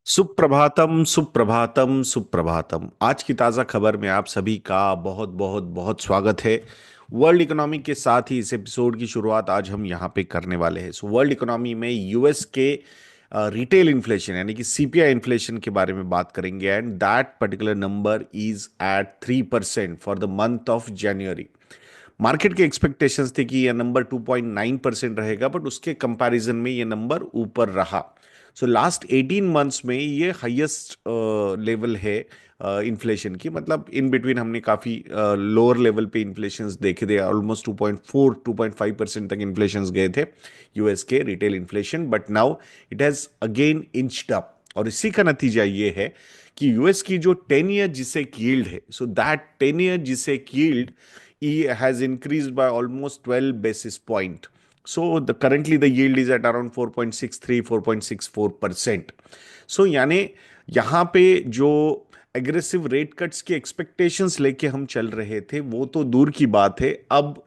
सुप्रभातम सुप्रभातम सुप्रभातम। आज की ताज़ा खबर में आप सभी का बहुत बहुत बहुत स्वागत है। वर्ल्ड इकोनॉमी के साथ ही इस एपिसोड की शुरुआत आज हम यहाँ पे करने वाले हैं। वर्ल्ड इकोनॉमी में यूएस के रिटेल इन्फ्लेशन यानी कि सीपीआई इन्फ्लेशन के बारे में बात करेंगे and that particular number is at 3% for the month of January. Market के एक्सपेक्टेशंस थे कि यह नंबर 2.9% रहेगा, बट उसके कंपैरिजन में यह नंबर ऊपर रहा। सो लास्ट 18 मंथ्स में ये हाईएस्ट लेवल है इन्फ्लेशन की। मतलब इन बिटवीन हमने काफी लोअर लेवल पे इन्फ्लेशंस देखे थे, ऑलमोस्ट 2.4 2.5% तक इन्फ्लेशंस गए थे यूएस के retail inflation, but now it has again inched up. और इसी का नतीजा ये है कि यूएस की जो 10 ईयर जिसे यील्ड है, सो दैट 10 ईयर जिसे yield has increased by almost 12 basis point. So currently the yield is at around 4.63 4.64%. So यानी यहाँ पे जो एग्रेसिव रेट कट्स की एक्सपेक्टेशंस लेके हम चल रहे थे वो तो दूर की बात है। अब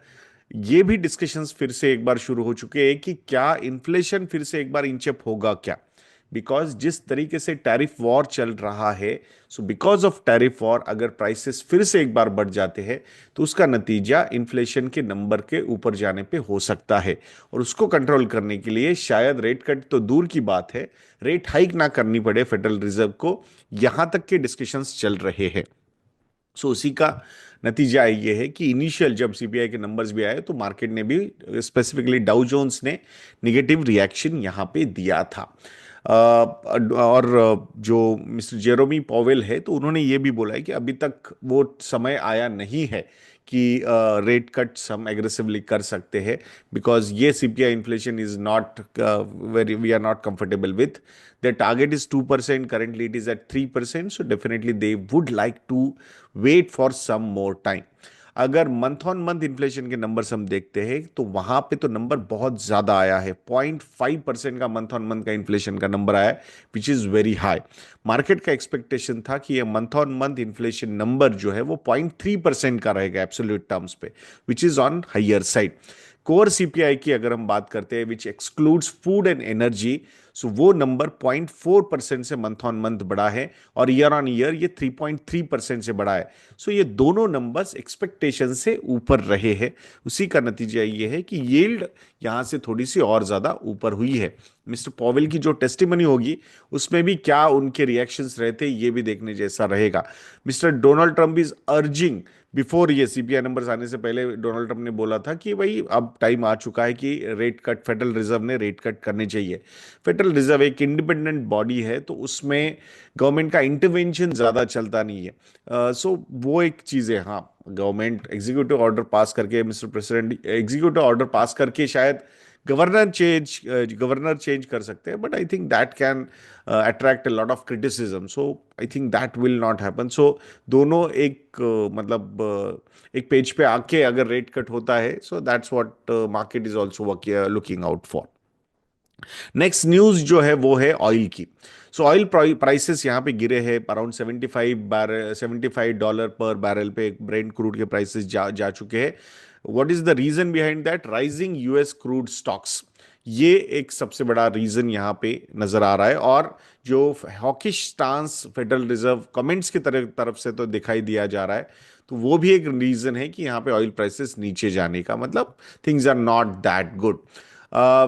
ये भी डिस्कशंस फिर से एक बार शुरू हो चुके हैं कि क्या इन्फ्लेशन फिर से एक बार इंचअप होगा क्या। बिकॉज जिस तरीके से टैरिफ वॉर चल रहा है, so because of tariff war अगर प्राइसेस फिर से एक बार बढ़ जाते हैं तो उसका नतीजा इन्फ्लेशन के नंबर के ऊपर जाने पे हो सकता है। और उसको कंट्रोल करने के लिए शायद रेट कट तो दूर की बात है, रेट हाइक ना करनी पड़े फेडरल रिजर्व को, यहां तक के डिस्कशंस चल रहे हैं। सो उसी का नतीजा ये है कि इनिशियल जब सीपीआई के नंबर्स भी आए तो मार्केट ने भी, स्पेसिफिकली डाउ जोन्स ने निगेटिव रिएक्शन यहां पे दिया था। और जो मिस्टर जेरोमी पॉवेल है तो उन्होंने ये भी बोला है कि अभी तक वो समय आया नहीं है कि रेट कट्स हम एग्रेसिवली कर सकते हैं, बिकॉज ये CPI inflation is not very, we are not comfortable with. their target is 2%, currently it is at 3%, so definitely they would like to wait for some more time। अगर month on month inflation के numbers हम देखते हैं तो वहां पे तो number बहुत ज्यादा आया है, 0.5% का मंथ ऑन मंथ का इन्फ्लेशन का नंबर आया है, which is very high. Market का एक्सपेक्टेशन था कि ये month on month inflation number जो है वो 0.3% का रहेगा एब्सोल्यूट टर्म्स पे, which is on higher side. Core CPI की अगर हम बात करते हैं विच एक्सक्लूड्स फूड एंड एनर्जी, सो वो नंबर 0.4% से मंथ ऑन मंथ बढ़ा है और ईयर ऑन ईयर ये 3.3% से बढ़ा है। सो ये दोनों नंबर्स एक्सपेक्टेशन से ऊपर रहे हैं। उसी का नतीजा ये है कि यील्ड यहां से थोड़ी सी और ज्यादा ऊपर हुई है। मिस्टर पॉवेल की जो टेस्टिमनी होगी उसमें भी क्या उनके रिएक्शंस रहते ये भी देखने जैसा रहेगा। Mister Donald Trump is urging, before ये सीपीआई नंबर्स आने से पहले डोनाल्ड ट्रंप ने बोला था कि भाई अब टाइम आ चुका है कि रेट कट, फेडरल रिजर्व ने रेट कट करने चाहिए। फेडरल रिजर्व एक इंडिपेंडेंट बॉडी है तो उसमें गवर्नमेंट का इंटरवेंशन ज्यादा चलता नहीं है। सो वो एक चीज है। हाँ, गवर्नमेंट एग्जीक्यूटिव ऑर्डर पास करके, mister president executive order pass करके शायद गवर्नर चेंज कर सकते हैं, but I think that can attract a lot of criticism. So I think that will not happen. So दोनों एक मतलब एक पेज पे आके अगर रेट कट होता है, so that's what market is also looking out for. Next news जो है वो है ऑयल की। सो ऑयल प्राइसेस यहाँ पे गिरे हैं अराउंड 75 डॉलर पर बैरल पे ब्रेंट क्रूड के प्राइसेस जा चुके हैं। What is the reason behind that? Rising US crude stocks, ये एक सबसे बड़ा रीजन यहाँ पे नजर आ रहा है। और जो hawkish stance federal reserve comments की तरफ से तो दिखाई दिया जा रहा है, तो वो भी एक रीजन है कि यहाँ पे ऑयल प्राइसेस नीचे जाने का, मतलब things are not that good.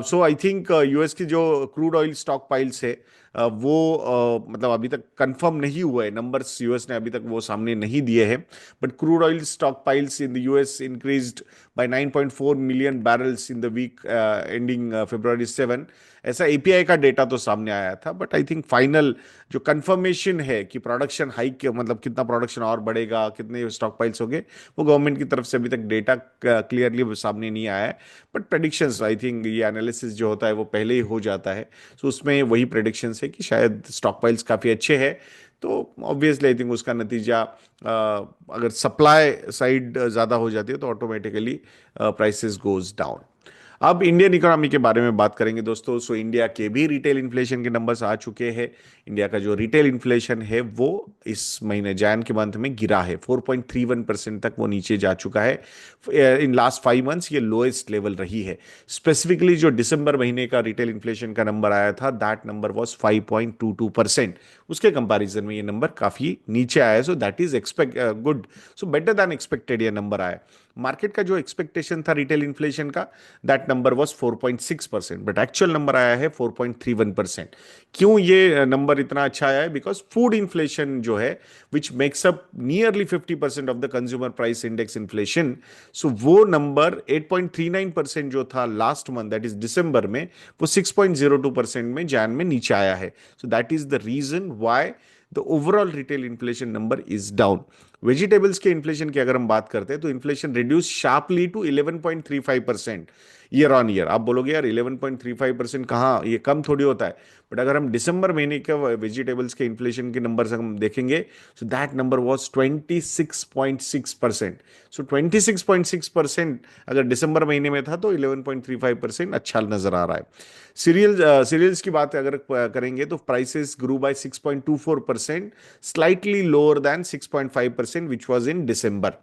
So I think US की जो क्रूड ऑयल स्टॉक पाइल्स है, वो मतलब अभी तक कंफर्म नहीं हुआ है, नंबर्स यूएस ने अभी तक वो सामने नहीं दिए हैं, but crude oil stock piles in the US increased by 9.4 million barrels in the week ending February 7। ऐसा एपीआई का डेटा तो सामने आया था, बट आई थिंक फाइनल जो कंफर्मेशन है कि प्रोडक्शन हाइक, मतलब कितना प्रोडक्शन और बढ़ेगा, कितने स्टॉक पाइल्स हो गए, वो गवर्नमेंट की तरफ से अभी तक डेटा क्लियरली सामने नहीं आया है। बट प्रेडिक्शंस, आई थिंक ये एनालिसिस जो होता है वो पहले ही हो जाता है। सो उसमें वही प्रेडिक्शंस है कि शायद स्टॉक पाइल्स काफ़ी अच्छे हैं। तो ऑब्वियसली आई थिंक उसका नतीजा, अगर सप्लाई साइड ज़्यादा हो जाती है तो ऑटोमेटिकली प्राइसेस गोज डाउन। अब इंडियन इकोनॉमी के बारे में बात करेंगे दोस्तों। सो इंडिया के भी रिटेल इन्फ्लेशन के नंबर्स आ चुके हैं। इंडिया का जो रिटेल इन्फ्लेशन है वो इस महीने जैन के मंथ में गिरा है, 4.31% तक वो नीचे जा चुका है। इन लास्ट 5 मंथ्स ये लोएस्ट लेवल रही है। स्पेसिफिकली जो दिसंबर महीने का रिटेल इन्फ्लेशन का नंबर आया था, दैट नंबर वाज 5.22%। उसके कंपैरिजन में ये नंबर काफी नीचे आया है। So that is expect good. So better than expected ये नंबर आया। मार्केट का जो एक्सपेक्टेशन था रिटेल इन्फ्लेशन का, that number was 4.6%, but actual number आया है 4.31%। क्यों ये नंबर इतना अच्छा आया है? बिकॉज फूड इन्फ्लेशन जो है, which makes up nearly 50% of the consumer price index inflation, so वो नंबर 8.39% जो था last month, that is December में, वो 6.02% में जैन में नीचे आया है। So that is the reason why the overall retail inflation number is down. Vegetables के इन्फ्लेशन की अगर हम बात करते हैं तो inflation reduce sharply to 11.35% year on year. आप बोलोगे यार 11.35% कहाँ, ये कम थोड़ी होता है। बट अगर हम दिसंबर महीने के वेजिटेबल्स के इन्फ्लेशन के नंबर हम देखेंगे, सो दैट नंबर वाज 26.6%। सो 26.6% अगर दिसंबर महीने में था तो 11.35% अच्छा नजर आ रहा है। सीरियल्स की बात अगर करेंगे तो prices grew by 6.24%, slightly lower than 6.5% which was in December.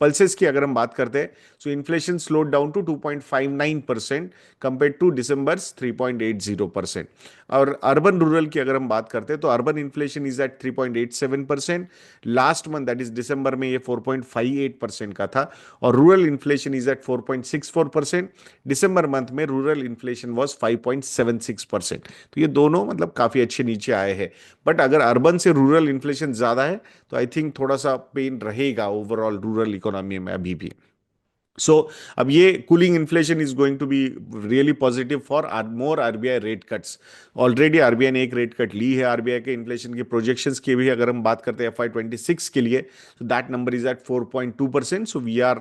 Pulses की अगर हम बात करते हैं, so inflation slowed down to 2.59% compare to December 3.80%। और अर्बन रूरल की अगर हम बात करते हैं तो urban inflation is at 3.87%। Last month that is December में ये 4.58% का था। और rural inflation is at 4.64%। December month में रूरल इन्फ्लेशन वाज 5.76%। तो ये दोनों मतलब काफी अच्छे नीचे आए हैं। बट अगर अर्बन से रूरल इन्फ्लेशन ज्यादा है तो आई थिंक थोड़ा सा पेन रहेगा ओवरऑल रूरल इकोनॉमी में अभी भी। सो अब ये cooling inflation is going to be really positive for more RBI rate cuts. Already RBI ने एक रेट कट ली है। आरबीआई के इन्फ्लेशन के प्रोजेक्शंस की भी अगर हम बात करते हैं FY 26 के लिए, तो that number is at 4.2%। So we are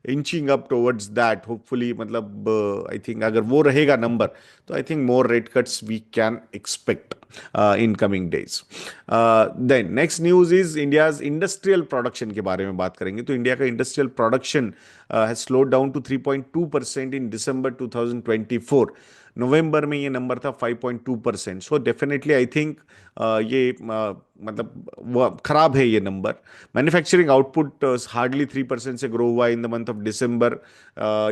inching up towards that hopefully. मतलब आई थिंक अगर वो रहेगा नंबर, तो I think more rate cuts we can expect in coming days. Then next news is India's industrial production के बारे में बात करेंगे। तो इंडिया का industrial production has slowed down to 3.2% in December 2024। नवंबर में ये नंबर था 5.2%। सो डेफिनेटली आई थिंक ये मतलब वो खराब है ये नंबर। मैन्युफैक्चरिंग आउटपुट हार्डली 3% से ग्रो हुआ in the month of December.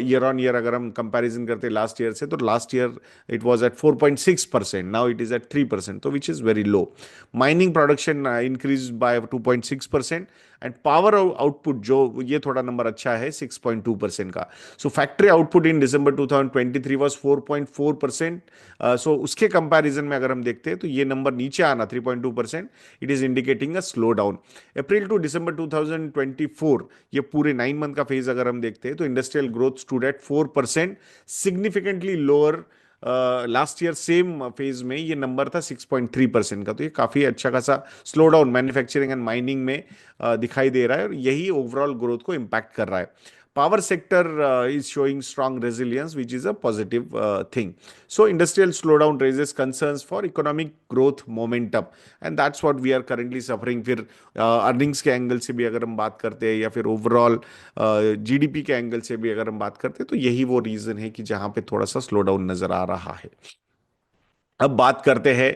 Year on year अगर हम कंपैरिजन करते हैं लास्ट ईयर से, तो last year it was at 4.6%, now it is at 3%, तो which is very low. Mining production increase by 2.6%। And power output जो ये थोड़ा नंबर अच्छा है 6.2% का। So factory output in December 2023 was 4.4%। सो उसके कंपैरिजन में अगर हम देखते हैं तो ये नंबर नीचे आना 3.2%, it is indicating a slowdown. April to December 2024 ये पूरे 9 मंथ का फेज अगर हम देखते हैं तो industrial growth stood at 4%, significantly lower last year same phase में ये नंबर था 6.3% का। तो ये काफी अच्छा खासा slow down manufacturing and mining में दिखाई दे रहा है, और यही ओवरऑल ग्रोथ को इम्पैक्ट कर रहा है। Power sector is showing strong resilience which is a positive thing. So industrial slowdown raises concerns for economic growth momentum, and that's what we are currently suffering. फिर अर्निंग्स के angle से भी अगर हम बात करते हैं या फिर ओवरऑल जीडीपी के एंगल से भी अगर हम बात करते हैं, तो यही वो रीजन है कि जहां पे थोड़ा सा स्लो डाउन नजर आ रहा है। अब बात करते हैं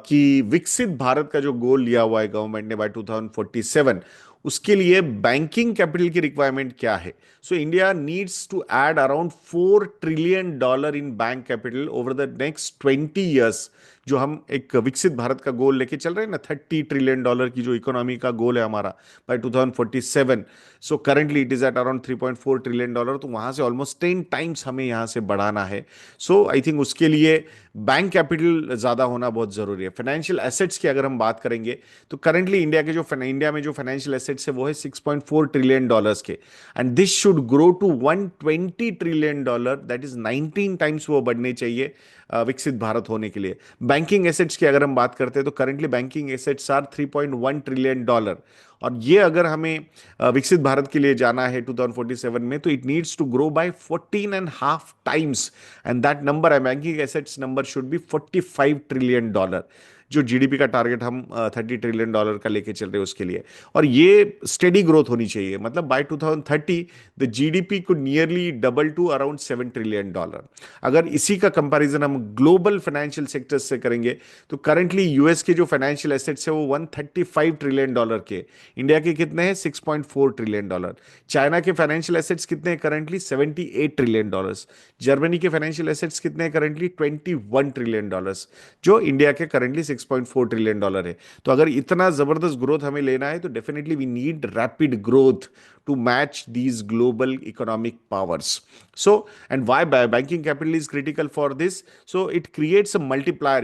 कि विकसित भारत का जो गोल लिया हुआ है गवर्नमेंट ने बाय 2047, उसके लिए बैंकिंग कैपिटल की रिक्वायरमेंट क्या है? So India needs to add around $4 trillion in bank capital over the next 20 years. जो हम एक विकसित भारत का गोल लेके चल रहे हैं ना, $30 ट्रिलियन की जो इकोनॉमी का गोल है हमारा by 2047। So currently it is at around $3.4 trillion, तो वहां से ऑलमोस्ट 10 टाइम्स हमें यहां से बढ़ाना है। सो आई थिंक उसके लिए बैंक कैपिटल ज्यादा होना बहुत जरूरी है। फाइनेंशियल एसेट्स की अगर हम बात करेंगे तो करेंटली इंडिया में जो फाइनेंशियल एसेट्स है वो है $6.4 ट्रिलियन के, and this should grow to $120 trillion, that is 19 times वो बढ़ने चाहिए विकसित भारत होने के लिए। बैंकिंग एसेट्स की अगर हम बात करते हैं तो currently banking assets are $3.1 trillion, और ये अगर हमें विकसित भारत के लिए जाना है 2047 में, तो it needs to grow by 14.5 times, and that number banking assets number should be $45 trillion. जो जीडीपी का टारगेट हम $30 ट्रिलियन का लेके चल रहे हैं उसके लिए। और ये स्टेडी ग्रोथ होनी चाहिए, मतलब बाय 2030 द जीडीपी को nearly double two around $7 trillion. अगर इसी का कंपैरिजन हम ग्लोबल फाइनेंशियल सेक्टर्स से करेंगे तो करंटली यूएस के जो फाइनेंशियल एसेट्स है वो $135 ट्रिलियन के, इंडिया के कितने हैं $6.4 ट्रिलियन, चाइना के फाइनेंशियल एसेट्स कितने हैं करंटली $78 ट्रिलियन, जर्मनी के फाइनेंशियल एसेट्स कितने हैं करंटली $21 ट्रिलियन, जो इंडिया के करंटली $6.4 ट्रिलियन है। तो अगर इतना जबरदस्त ग्रोथ हमें लेना है तो definitely we need rapid growth to match these global economic powers. So, and why banking capital is critical for this? So, it creates a multiplier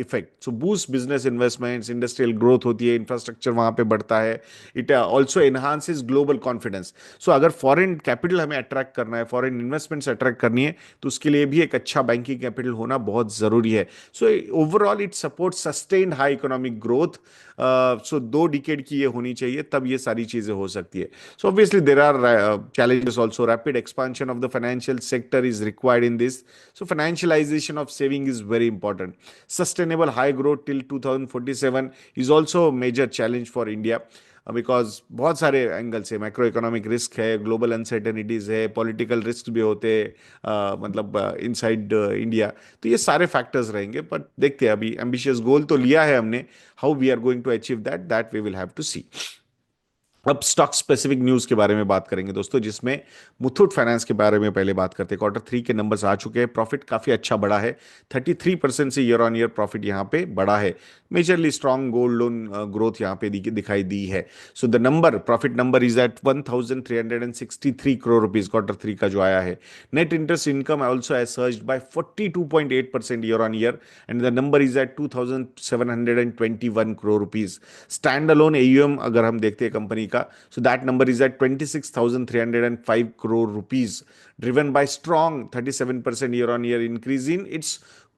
effect. So, boost business investments, industrial growth होती है, infrastructure वहाँ पे बढ़ता है. It also enhances global confidence. So, अगर foreign capital हमें attract करना है, foreign investments attract करनी है, तो उसके लिए भी एक अच्छा banking capital होना बहुत ज़रूरी है. So, overall it supports sustained high economic growth. So 2 decade की ये होनी चाहिए, तब ये सारी चीजें हो सकती है. So obviously there are challenges also. Rapid expansion of the financial sector is required in this. So financialization of saving is very important. Sustainable high growth till 2047 is also a major challenge for India. Because बहुत सारे angle से macro economic risk है, global uncertainties है, political risk भी होते हैं, मतलब inside India. तो ये सारे फैक्टर्स रहेंगे, बट देखते हैं. अभी एम्बिशियस गोल तो लिया है हमने, how we are going to achieve that, that we will have to see. अब स्टॉक स्पेसिफिक न्यूज के बारे में बात करेंगे दोस्तों, जिसमें मुथूट फाइनेंस के बारे में पहले बात करते हैं. Q3 के नंबर्स आ चुके हैं, प्रॉफिट काफी अच्छा बढ़ा है, 33% से ईयर ऑन ईयर प्रॉफिट यहाँ पे बढ़ा है. Majorly strong gold loan growth यहाँ पे दिखाई दी है. So the number, profit number is at 1363 crore rupees Q3 का जो आया है. Net interest income also has surged by 42.8% year on year, and the number is at 2721 crore rupees. Stand alone AUM अगर हम देखते हैं कंपनी का, so that number is at 26,305 crore rupees, driven by strong 37% year on year increase in its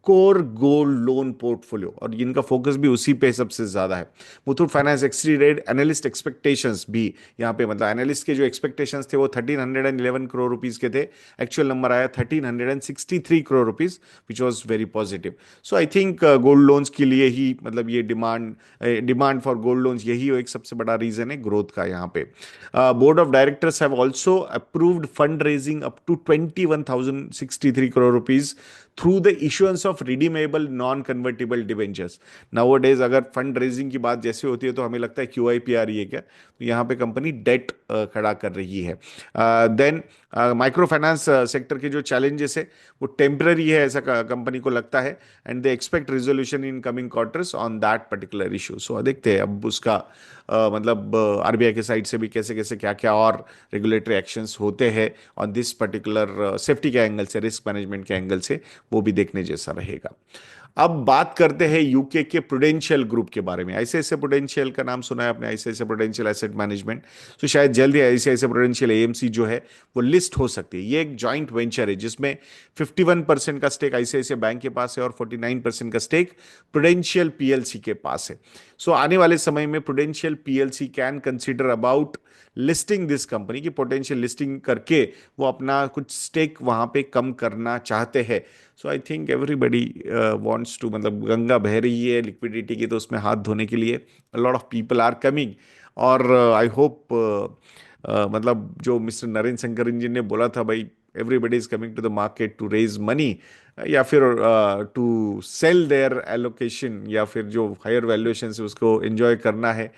core gold loan portfolio, और इनका focus भी उसी पे सबसे ज्यादा है. Muthoot finance exceeded analyst expectations भी. यहाँ पे मतलब एनालिस्ट के जो एक्सपेक्टेशंस थे वो 1311 crore रुपीज के थे, एक्चुअल नंबर आया 1363 crore rupees, which was very positive. So I think gold loans के लिए ही, मतलब ये डिमांड फॉर गोल्ड लोन्स यही एक सबसे बड़ा रीजन है ग्रोथ का यहाँ पे. Board of directors have also approved fund raising up to 21,063 crore rupees through the issuance of redeemable non convertible debentures. Nowadays अगर फंड रेजिंग की बात जैसे होती है तो हमें लगता है क्यूआईपी आ रही है क्या, तो यहाँ पे कंपनी डेट खड़ा कर रही है. देन माइक्रो फाइनेंस सेक्टर के जो चैलेंजेस है वो टेम्पररी है, ऐसा कंपनी को लगता है, and they expect resolution in coming quarters on that particular issue. So देखते हैं अब उसका मतलब आरबीआई के साइड से भी कैसे कैसे क्या क्या और रेगुलेटरी एक्शंस होते हैं ऑन दिस पर्टिकुलर सेफ्टी के एंगल से, रिस्क मैनेजमेंट के एंगल से, वो भी देखने जैसा रहेगा. अब बात करते हैं यूके के प्रुडेंशियल ग्रुप के बारे में. आईसीआईसीआई प्रुडेंशियल का नाम सुना है आपने, आईसीआईसीआई प्रुडेंशियल एसेट मैनेजमेंट. तो शायद जल्द ही आईसीआईसीआई प्रुडेंशियल एएमसी जो है वो लिस्ट हो सकती है. ये एक जॉइंट वेंचर है जिसमें 51% का स्टेक आईसीआईसीआई बैंक के पास है और 49% का स्टेक प्रुडेंशियल पीएलसी के पास है. सो आने वाले समय में Prudential PLC can consider about listing this company की, पोटेंशियल लिस्टिंग करके वो अपना कुछ स्टेक वहां पे कम करना चाहते हैं. So I think everybody wants to, मतलब गंगा बह रही है लिक्विडिटी की, तो उसमें हाथ धोने के लिए lot of people are coming. और आई होप मतलब जो मिस्टर नरेंद्र शंकर जी ने बोला था, भाई everybody is coming to the market to raise money, या फिर टू सेल देयर एलोकेशन, या फिर जो हायर वैल्यूएशन है उसको एंजॉय करना है,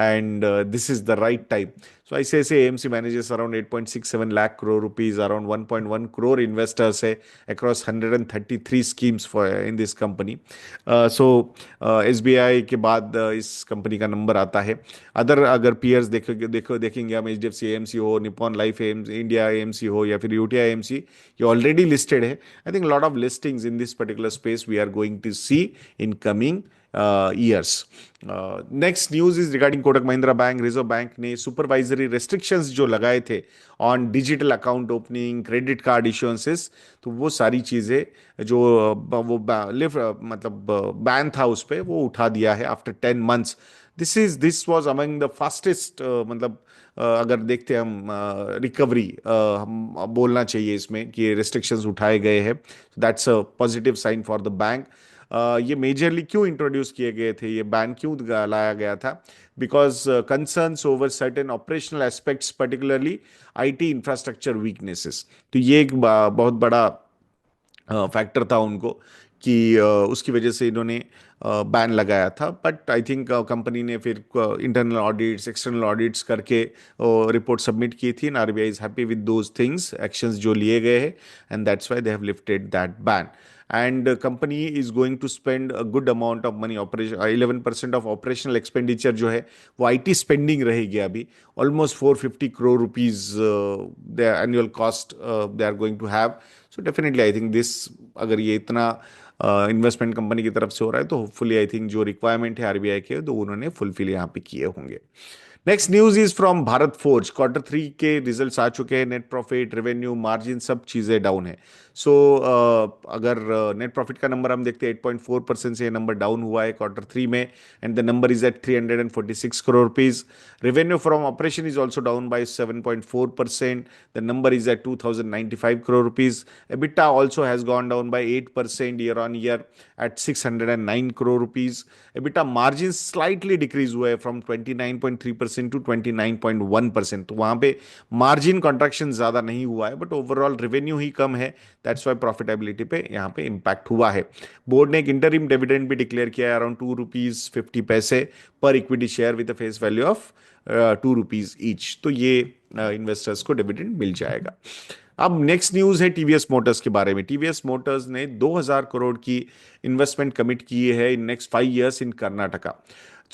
and this is the right time. So ICICI AMC manages around 8.67 lakh crore rupees, around 1.1 crore investors है across 133 schemes for in this company. So SBI के बाद इस कंपनी का नंबर आता है. अदर अगर पीयर्स देखेंगे हम, HDFC AMC हो, निप्पॉन लाइफ इंडिया AMC हो, या फिर यूटीआई AMC, ये ऑलरेडी लिस्टेड है. I think lot of listings in this particular space we are going to see in coming years. Next news is regarding Kotak Mahindra Bank. Reserve Bank ने supervisory restrictions जो लगाए थे on digital account opening, credit card issuances, तो वो सारी चीजें जो वो मतलब बैन था उस पर, वो उठा दिया है after 10 months. This was among the fastest, मतलब अगर देखते हैं हम रिकवरी, हम बोलना चाहिए इसमें कि रेस्ट्रिक्शंस उठाए गए हैं. That's a positive sign for the bank. ये मेजरली क्यों इंट्रोड्यूस किए गए थे, ये बैन क्यों लाया गया था? Because concerns over certain operational aspects, particularly IT infrastructure weaknesses. तो ये एक बहुत बड़ा फैक्टर था उनको कि उसकी वजह से इन्होंने बैन लगाया था। बट आई थिंक कंपनी ने फिर इंटरनल ऑडिट्स, एक्सटर्नल ऑडिट्स करके रिपोर्ट सबमिट की थी, and RBI is happy with those things, actions जो लिए गए हैं, and that's why they have lifted that ban. And company is going to spend a good amount of money, operation 11% of operational expenditure जो है वो IT spending रहेगी अभी, almost 450 crore rupees the annual cost they are going to have. So definitely I think this, अगर ये इतना investment company की तरफ से हो रहा है तो होपफुली आई थिंक जो रिक्वायरमेंट है आरबीआई के, तो उन्होंने फुलफिल यहाँ पे किए होंगे। Next news is from Bharat forge. Quarter 3 के रिजल्ट्स आ चुके हैं, नेट प्रॉफिट, रेवेन्यू, मार्जिन सब चीजें डाउन है। सो अगर नेट प्रॉफिट का नंबर हम देखते हैं, 8.4% से ये नंबर डाउन हुआ है क्वार्टर 3 में, and the number is at 346 crore rupees. Revenue from operation is also down by 7.4%, the number is at 2095 crore rupees. EBITDA also has gone down by 8% year on year at 609 crore rupees. EBITDA margin slightly decrease हुआ है from 29.3% to 29.1%। तो वहां पे margin contraction ज्यादा नहीं हुआ है, but overall revenue ही कम है, दैट्स वाई प्रॉफिटेबिलिटी पे यहाँ पे इंपैक्ट हुआ है। बोर्ड ने एक इंटरिम डिविडेंड भी डिक्लेयर किया है, अराउंड ₹2.50 पर equity share with face value of ₹2 each. तो ये इन्वेस्टर्स को डिविडेंड मिल जाएगा। अब नेक्स्ट न्यूज है टीवीएस मोटर्स के बारे में। टीवीएस मोटर्स ने 2000 करोड़ की इन्वेस्टमेंट कमिट की है इन नेक्स्ट 5 years इन कर्नाटका।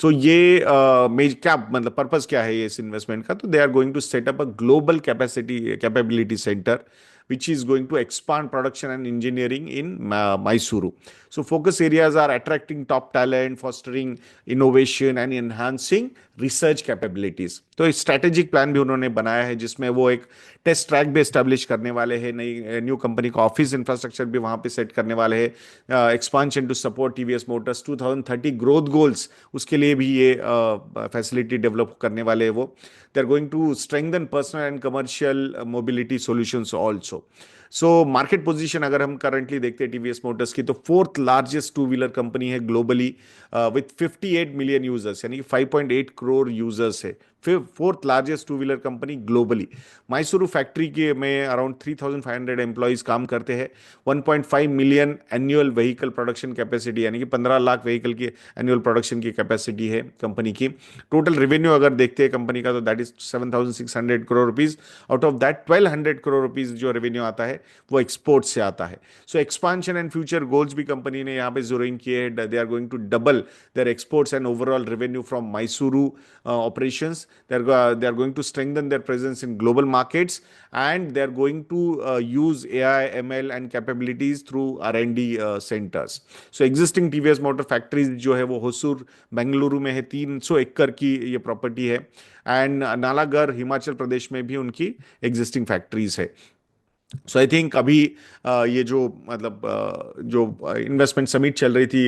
तो ये क्या मतलब पर्पस क्या है ये इस इन्वेस्टमेंट का? तो they are going to set up a global capability centre which is going to expand production and engineering in Mysuru. So focus areas are attracting top talent, fostering innovation and enhancing research capabilities. तो एक strategic plan भी उन्होंने बनाया है जिसमें वो एक test track भी एस्टेब्लिश करने वाले हैं, नई न्यू कंपनी का ऑफिस इंफ्रास्ट्रक्चर भी वहां पे सेट करने वाले हैं, expansion to support TVS Motors 2030 growth goals, उसके लिए भी ये फैसिलिटी डेवलप करने वाले हैं वो। They are going to strengthen personal and commercial mobility solutions also. So market position अगर हम करंटली देखते हैं टीवीएस मोटर्स की, तो fourth largest two wheeler company है ग्लोबली विथ 58 मिलियन यूजर्स, यानी कि 5.8 करोड़ यूजर्स है। फिर fourth largest two wheeler company globally. Mysuru factory के में अराउंड 3,500 एम्प्लॉइज काम करते हैं। 1.5 million annual vehicle production capacity, यानी कि 15 लाख व्हीकल की एनुअल प्रोडक्शन की कैपेसिटी है कंपनी की। टोटल रेवेन्यू अगर देखते हैं कंपनी का, तो that is 7,600 crore rupees. Out of that 1,200 crore rupees जो रेवेन्यू आता है वो एक्सपोर्ट से आता है। So expansion and future goals भी कंपनी ने यहाँ पे जोरिंग किए हैं। They are going to double their exports and overall revenue from Mysuru operations. They are going to strengthen their presence in global markets, and they are going to use AI, ML and capabilities through R&D centers. So existing TVS motor factories जो है वो होसूर बेंगलुरु में है, 300 एकड़ की ये property है, and Nalagarh Himachal Pradesh में भी उनकी एग्जिस्टिंग फैक्ट्रीज है। सो आई थिंक अभी ये जो मतलब जो इन्वेस्टमेंट समिट चल रही थी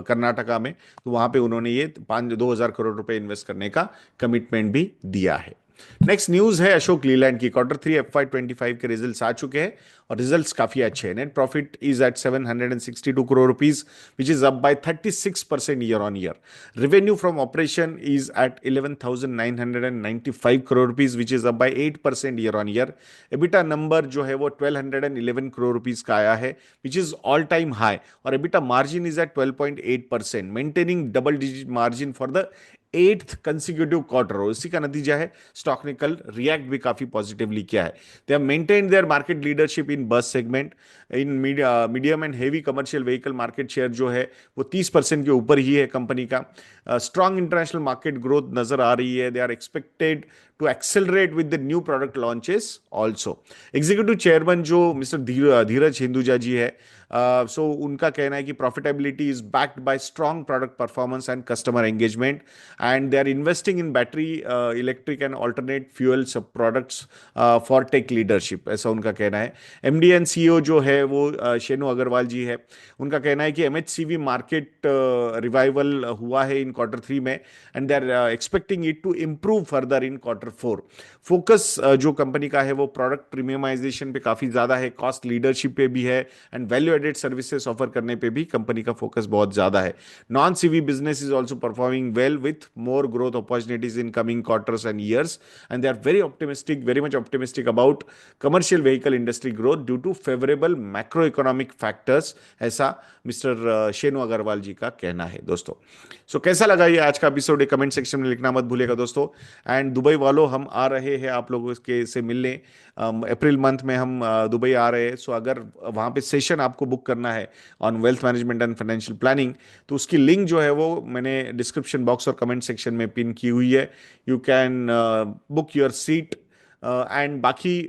कर्नाटका में, तो वहां पे उन्होंने ये 2,000 करोड़ रुपए इन्वेस्ट करने का कमिटमेंट भी दिया है। नेक्स्ट न्यूज है अशोक लीलैंड की। Q3 FY25 के रिजल्ट्स आ चुके हैं और रिजल्ट्स काफी अच्छे हैं। Net profit is at 762 crore rupees which is up by 36% year on year. Revenue from operation is at 11,995 crore rupees which is up by 8% year on year. EBITDA number जो है वो 1,211 करोड़ रुपीज का आया है which is all time high, और EBITDA margin is at 12.8%, maintaining double digit margin for the 8th consecutive quarter. और इसी का नतीजा है स्टॉक ने कल रिएक्ट भी काफी पॉजिटिवली किया है। They have maintained their market leadership in bus segment. In medium and heavy commercial vehicle market share जो है वो 30% के ऊपर ही है कंपनी का। स्ट्रॉन्ग इंटरनेशनल मार्केट ग्रोथ नजर आ रही है। They are expected to accelerate with the new product launches also. Executive chairman जो मिस्टर धीरज हिंदुजा जी है, सो उनका कहना है कि profitability is backed by strong product performance and customer engagement, and they are investing in battery electric and alternate fuels products for tech leadership, ऐसा उनका कहना है। एमडी एंड सीईओ जो है वो शेनु अग्रवाल जी है, उनका कहना है कि एमएचसीवी मार्केट रिवाइवल हुआ है इन Q3 में, and they are expecting it to improve further in Q4 4। Focus जो कंपनी का है वो प्रोडक्ट प्रीमियमाइजेशन पे काफी ज्यादा है, कॉस्ट लीडरशिप पे भी है, and value added services offer करने पे भी कंपनी का फोकस बहुत ज्यादा है। Non CV business is also performing well with more growth opportunities in coming quarters and years, and they are very optimistic, very much optimistic about commercial vehicle industry growth due to favourable macro economic factors, ऐसा mister Shenu Agarwal ji का कहना है दोस्तों। सो कैसा लगा ये आज का एपिसोड, एक कमेंट सेक्शन में लिखना मत भूलिएगा दोस्तों। एंड दुबई वालों, हम आ रहे हैं आप लोगों के से मिलने। अप्रैल मंथ में हम दुबई आ रहे हैं। सो अगर वहाँ पे सेशन आपको बुक करना है on wealth management and financial planning, तो उसकी लिंक जो है वो मैंने डिस्क्रिप्शन बॉक्स और कमेंट सेक्शन में पिन की हुई है। You can book your seat. And बाकी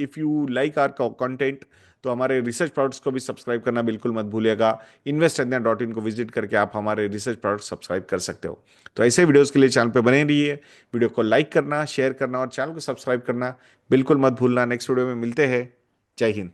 if you like our content, तो हमारे रिसर्च प्रोडक्ट्स को भी सब्सक्राइब करना बिल्कुल मत भूलिएगा। इन्वेस्टइंडिया.in को विजिट करके आप हमारे रिसर्च प्रोडक्ट सब्सक्राइब कर सकते हो। तो ऐसे वीडियोस के लिए चैनल पे बने रहिए। वीडियो को लाइक करना, शेयर करना और चैनल को सब्सक्राइब करना बिल्कुल मत भूलना। नेक्स्ट वीडियो में मिलते हैं। जय हिंद।